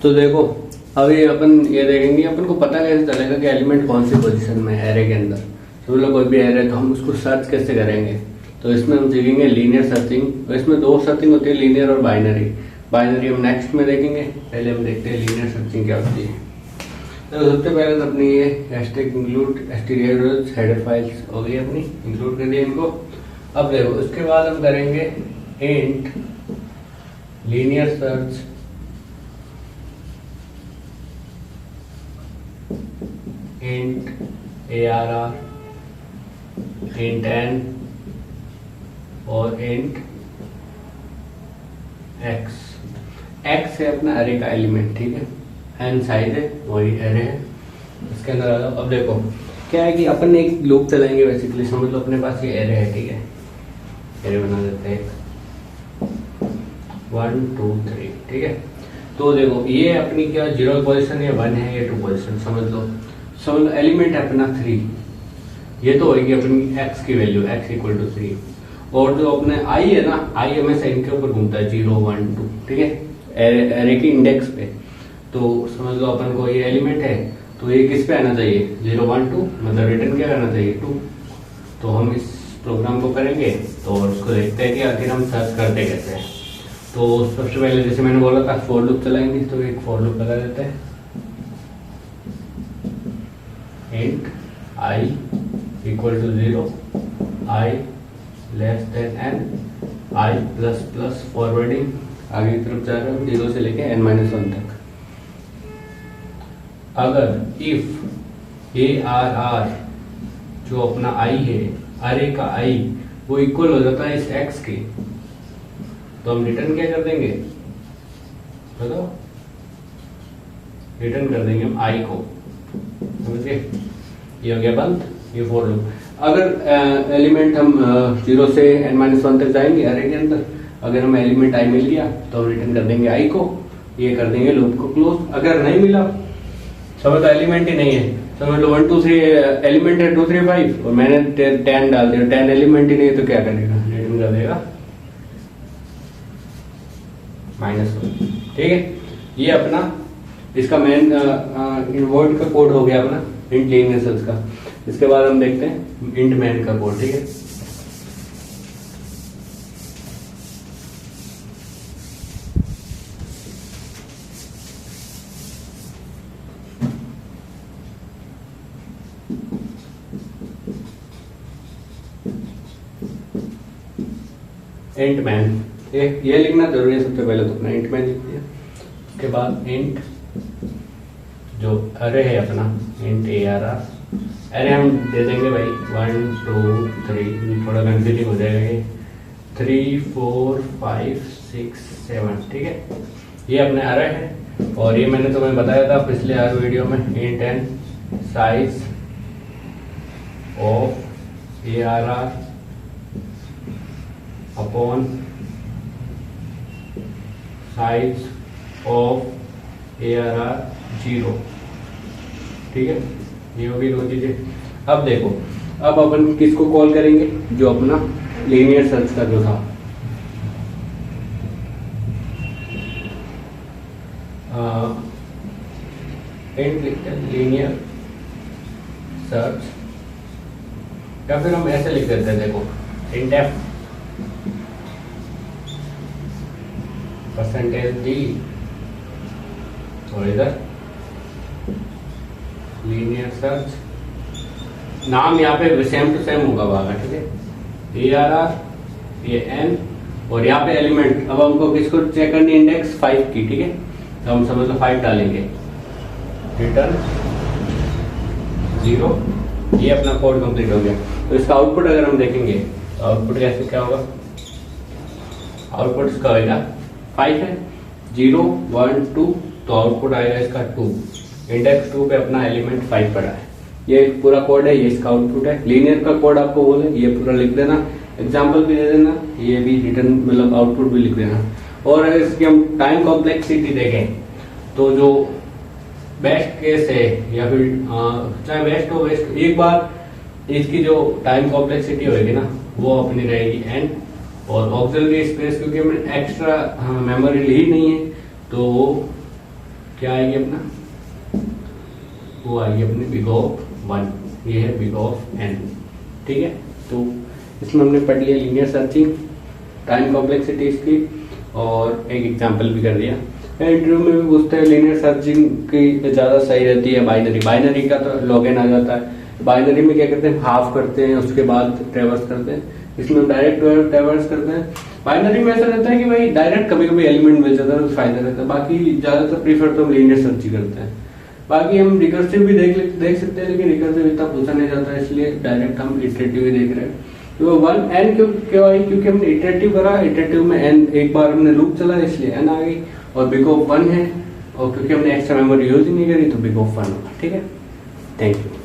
तो देखो अभी अपन ये देखेंगे, अपन को पता कैसे चलेगा कि एलिमेंट कौन सी पोजीशन में है एरे के अंदर। समझ लो कोई भी एरे है तो हम उसको सर्च कैसे करेंगे। तो इसमें हम सीखेंगे लीनियर सर्चिंग। तो इसमें दो सर्चिंग होती है, लीनियर और बाइनरी। बाइनरी हम नेक्स्ट में देखेंगे, पहले हम देखते हैं लीनियर सर्चिंग क्या होती है। तो सबसे पहले तो अपनी ये hashtag include std header files हो गई अपनी, इंक्लूड कर दिया इनको। अब देखो उसके बाद हम करेंगे int linear search int ARR int n और इंट x। x है अपना अरे का एलिमेंट, ठीक है। n साइज है, वही अरे है, इसके अंदर आ जाओ। अब देखो क्या है कि अपन एक लूप चलाएंगे बेसिकली। समझ लो अपने पास ये एरे है, ठीक है। एरे बना देते हैं 1 2 3, ठीक है। तो देखो ये अपनी क्या 0 पोजीशन है, 1 है, ये 2 पोजीशन। समझ लो एलिमेंट है अपना 3, ये तो होगी अपनी x की वैल्यू, x इक्वल टू 3। और जो अपने i है ना, i हमेशा इनके ऊपर घूमता है 0 1 2, ठीक है, एरे की इंडेक्स पे। तो समझ लो अपन को ये एलिमेंट है, तो ये किस पे आना चाहिए 0 1 2, मतलब रिटर्न क्या करना चाहिए 2। तो हम इस प्रोग्राम को करेंगे तो उसको देखते हैं कि आखिर हम सर्च करते कैसे हैं। तो सबसे पहले जैसे मैंने बोला था फॉर लूप चलाएंगे, तो एक फॉर लूप लगा देते हैं int i equal to 0 i less than n i plus plus forwarding आगे की तरफ जा रहे हैं 0 से लेके n-1 तक। अगर इफ ARR जो अपना i है, अरे का i वो इक्वल हो जाता है इस x के, तो हम रिटर्न क्या कर देंगे बताओ, रिटर्न कर देंगे हम i को। समझ गए, ये हो गया बंद, ये फॉर लूप। अगर एलिमेंट हम 0 से n-1 तक जाएंगे अरे के अंदर, अगर हमें एलिमेंट i मिल गया तो हम रिटर्न कर देंगे i को, ये कर देंगे लूप को क्लोज। अगर नहीं मिला, समझ लो एलिमेंट ही नहीं है, समझ लो 1 2 3 एलिमेंट है 2 3 5 और मैंने 10 डाल दिया, 10 एलिमेंट ही नहीं है, तो क्या करेगा, रिटर्न कर देगा -1, ठीक है। ये अपना इसका मेन वर्ड का कोड हो गया अपना इंट लीनियर सर्च का। इसके बाद हम देखते हैं इंट मैन का कोड, ठीक है। इंट मैन ये लिखना जरूरी है सबसे पहले, तो अपना इंट मैन लिख दिया। उसके बाद इंट जो अरे है अपना इंट ARR, अरे हम दे देंगे भाई 1 2 3, थोड़ा कंफ्यूजिंग हो जाएगा ये 3 4 5 6 7, ठीक है। ये अपने अरे है। और ये मैंने तुम्हें बताया था पिछले हर वीडियो में, int n size of ARR upon size of ARR 0, ठीक है। ये होगी दो चीजें। अब देखो, अब अपन किसको कॉल करेंगे, जो अपना लीनियर सर्च का जो था, इंट लिखते हैं लीनियर सर्च, या फिर हम ऐसे लिख देते हैं, देखो इंट f %d और इधर लीनियर सर्च, नाम यहाँ पे सेम टू सेम होगा वाला, ठीक है। ARR ये n और यहाँ पे एलिमेंट, अब हमको किसको चेक करनी है, इंडेक्स 5 की, ठीक है। तो हम समझ लो 5 डालेंगे, रिटर्न 0, ये अपना कोड कंप्लीट हो गया। तो इसका आउटपुट अगर हम देखेंगे तो आउटपुट कैसे क्या होगा, आउटपुट इसका होगा 5 है 0 1 2, तो आउटपुट आएगा इसका 2, इंडेक्स 2 पे अपना एलिमेंट 5 पड़ा है। ये पूरा कोड है, ये इसका आउटपुट है। लीनियर का कोड आपको बोले ये पूरा लिख देना, एग्जांपल भी दे देना, ये भी रिटर्न मतलब आउटपुट भी लिख देना। और अगर इसकी हम टाइम कॉम्प्लेक्सिटी देखें तो जो बेस्ट केस है, या फिर चाहे वेस्ट हो वेस्ट, एक बार इसकी जो टाइम कॉम्प्लेक्सिटी होगी ना वो अपनी रहेगी n, और ऑक्सिलरी स्पेस क्योंकि हमने एक्स्ट्रा मेमोरी ली नहीं है तो वो क्या आएगी अपना, वो आएगी अपनी बिग ऑफ 1, ये है बिग ऑफ n। ठीक है, तो इसमें हमने पढ़ लिया लीनियर सर्चिंग, टाइम कॉम्प्लेक्सिटी इसकी, और एक एग्जांपल भी कर दिया। इंटरव्यू में भी पूछते हैं लीनियर सर्चिंग की ज़्यादा सही रहती है बाइनरी, बाइनरी का तो लॉग-इन आ जाता है। बाइनरी में क्या करते हैं, हाफ करते हैं उसके बाद ट्रेवर्स करते हैं, इसमें डायरेक्ट ट्रेवर्स करते हैं। बाइनरी में ऐसा रहता है कि भाई डायरेक्ट कभी कभी एलिमेंट मिल जाता है तो फायदा रहता है, बाकी ज़्यादातर प्रीफर तो हम लीनियर सर्चिंग करते हैं। बाकी हम रिकर्सिव भी देख सकते हैं, लेकिन रिकर्सिव इतना पूछा नहीं जाता है, इसलिए डायरेक्ट हम इटरेटिव ही देख रहे हैं। तो 1n क्यों आई, क्योंकि हमने इटरेटिव करा, इटरेटिव में n एक बार हमने लूप चला इसलिए n आ गई, और बिग ऑफ 1 है, और क्योंकि हमने एक्स्ट्रा मेमोरी यूज ही नहीं करी तो बिग ऑफ 1 होगा। ठीक है, थैंक यू।